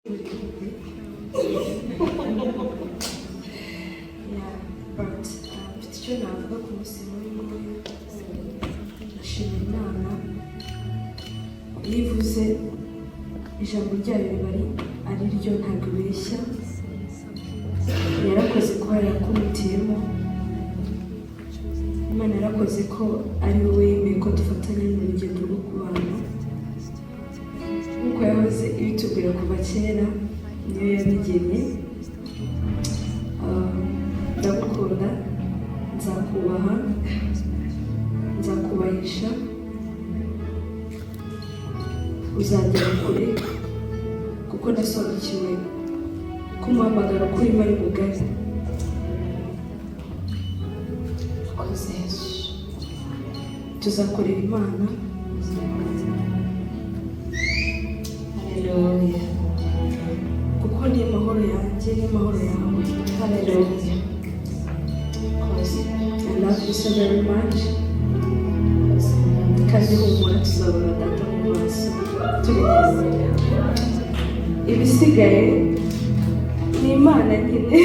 Yeah, but mfite icyo navuga ku munsi w'imwe ndashimira Imana yivuze ijambo ryayo riba ari ryo ntabwo ibeshya yarakoze ko yakumutiyemo Imana yarakoze ko ari wowe yemeye ko dufatanya mu rugendo rwo kubana nk'uko yahoze ibitubwira kuva kera niyo yabigennye ndagukunda nzakubaha nzakubahisha uzagera kure kuko nasobanukiwe ko umuhamagaro kuri ari mugari tuzakorera Imana. Haleluya. Kuko ni amahoro yanjye n'amahoro yawe. Haleluya. I love you so very much. Kandi humura tuzabona data mu maso tubikoze. Ibisigaye ni Imana nyine.